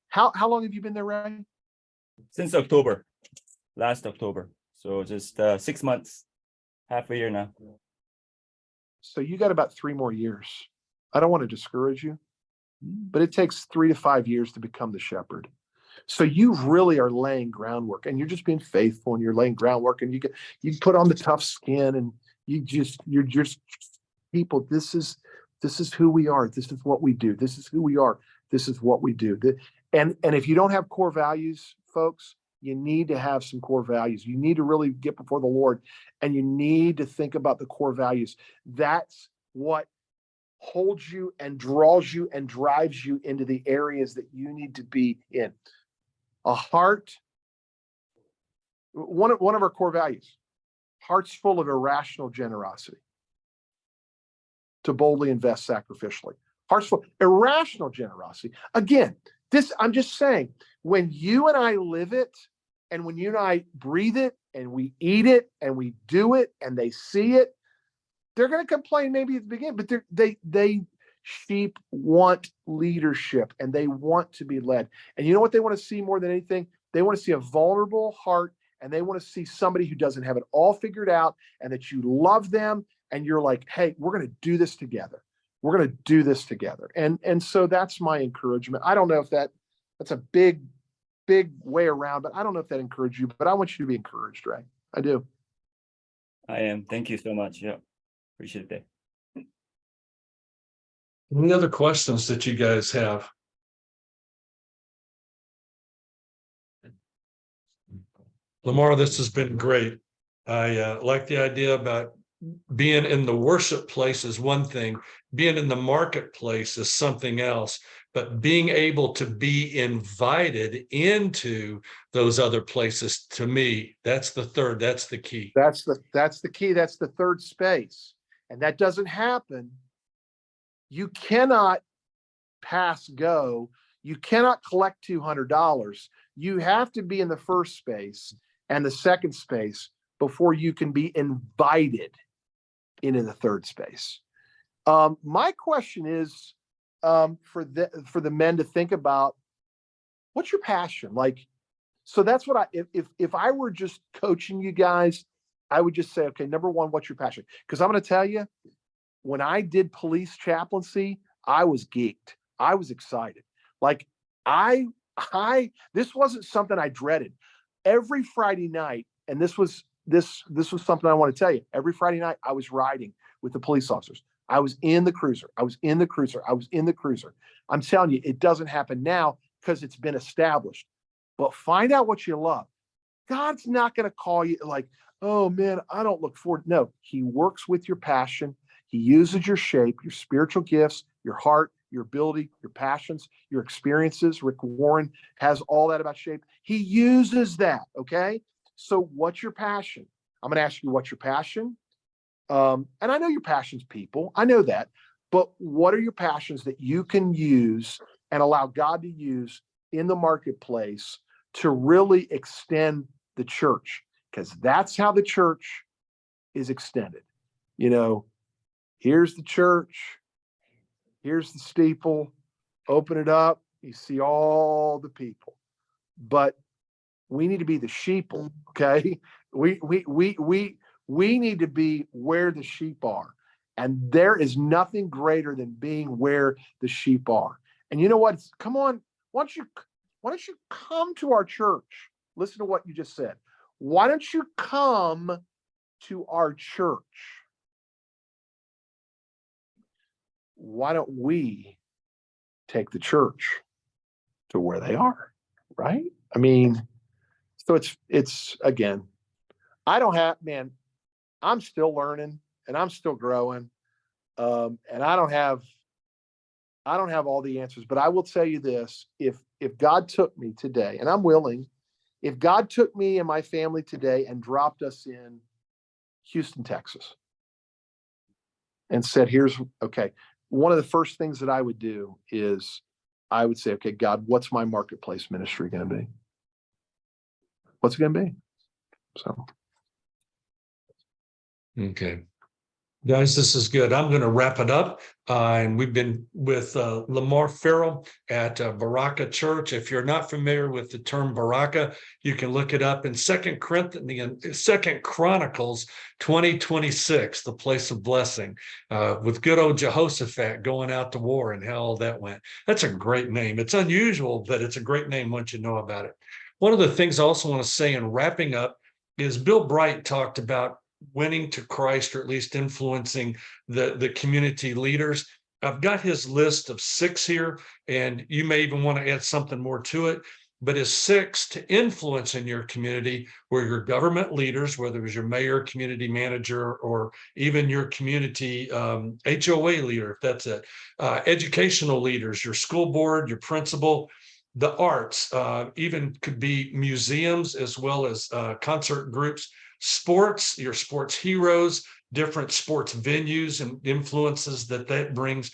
How long have you been there, Ray? Since October, last October. So just 6 months, half a year now. So you got about 3 more years. I don't want to discourage you, but it takes 3 to 5 years to become the shepherd. So you really are laying groundwork, and you're just being faithful, and you're laying groundwork, and you put on the tough skin, and you're just people. This is who we are. This is what we do. This is who we are. This is what we do. And if you don't have core values, folks, you need to have some core values. You need to really get before the Lord, and you need to think about the core values. That's what holds you and draws you and drives you into the areas that you need to be in. A heart, one of our core values, hearts full of irrational generosity to boldly invest sacrificially. Hearts full, irrational generosity. Again, I'm just saying, when you and I live it, and when you and I breathe it, and we eat it, and we do it, and they see it, they're going to complain maybe at the beginning, but sheep want leadership, and they want to be led. And you know what they want to see more than anything? They want to see a vulnerable heart, and they want to see somebody who doesn't have it all figured out, and that you love them, and you're like, hey, we're going to do this together. We're going to do this together. And so that's my encouragement. I don't know if that's a big way around, but I don't know if that encouraged you, but I want you to be encouraged, Ray. I do. I am. Thank you so much. Yeah. Appreciate that. Any other questions that you guys have? Lamar, this has been great. I like the idea about being in the worship place is one thing, being in the marketplace is something else, but being able to be invited into those other places, to me, that's the key. That's the key. That's the third space. And that doesn't happen. You cannot pass go. You cannot collect $200. You have to be in the first space and the second space before you can be invited into the third space. My question is for the men to think about, what's your passion? Like, so that's what if I were just coaching you guys, I would just say, okay, number one, what's your passion? Because I'm going to tell you, when I did police chaplaincy, I was geeked. I was excited. Like this wasn't something I dreaded. Every Friday night, and this was something I want to tell you. Every Friday night, I was riding with the police officers. I was in the cruiser. I'm telling you, it doesn't happen now because it's been established. But find out what you love. God's not going to call you like, oh man, I don't look forward. No, he works with your passion. He uses your shape, your spiritual gifts, your heart, your ability, your passions, your experiences. Rick Warren has all that about shape. He uses that. Okay. So what's your passion? I'm going to ask you, what's your passion? And I know your passion's people. I know that. But what are your passions that you can use and allow God to use in the marketplace to really extend the church? Because that's how the church is extended. You know, here's the church. Here's the steeple. Open it up. You see all the people. But we need to be the sheeple, okay? We need to be where the sheep are. And there is nothing greater than being where the sheep are. And you know what? Come on. Why don't you come to our church? Listen to what you just said. Why don't you come to our church? why don't we take the church to where they are, right? I mean, so it's again, I don't have, man, I'm still learning and I'm still growing. And I don't have all the answers, but I will tell you this, if God took me today, and I'm willing, if God took me and my family today and dropped us in Houston, Texas, and said, here's, okay, one of the first things that I would do is I would say, okay, God, what's my marketplace ministry going to be? What's it going to be? So. Okay. Guys, this is good. I'm going to wrap it up. And we've been with Lamar Ferrell at Baraka Church. If you're not familiar with the term Baraka, you can look it up in Second Chronicles 20:26, the place of blessing, with good old Jehoshaphat going out to war and how all that went. That's a great name. It's unusual, but it's a great name once you know about it. One of the things I also want to say in wrapping up is Bill Bright talked about winning to Christ, or at least influencing the community leaders. I've got his list of 6 here, and you may even want to add something more to it. But his 6 to influence in your community were your government leaders, whether it was your mayor, community manager, or even your community HOA leader, if that's it. Educational leaders, your school board, your principal. The arts, even could be museums as well as concert groups. Sports, your sports heroes, different sports venues and influences that brings.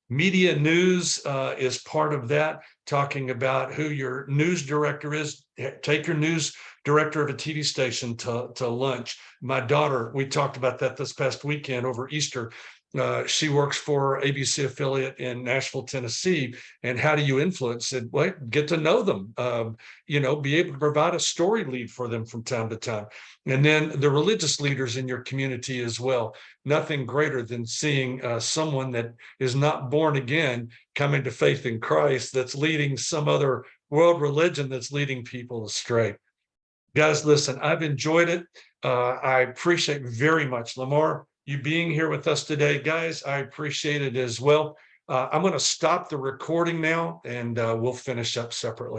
Media news is part of that, talking about who your news director is. Take your news director of a TV station to lunch. My daughter, we talked about that this past weekend over Easter. She works for ABC affiliate in Nashville, Tennessee. And how do you influence it? Well, get to know them, be able to provide a story lead for them from time to time. And then the religious leaders in your community as well. Nothing greater than seeing someone that is not born again coming to faith in Christ, that's leading some other world religion that's leading people astray. Guys, listen, I've enjoyed it. I appreciate very much, Lamar, you being here with us today. Guys, I appreciate it as well. I'm going to stop the recording now, and we'll finish up separately.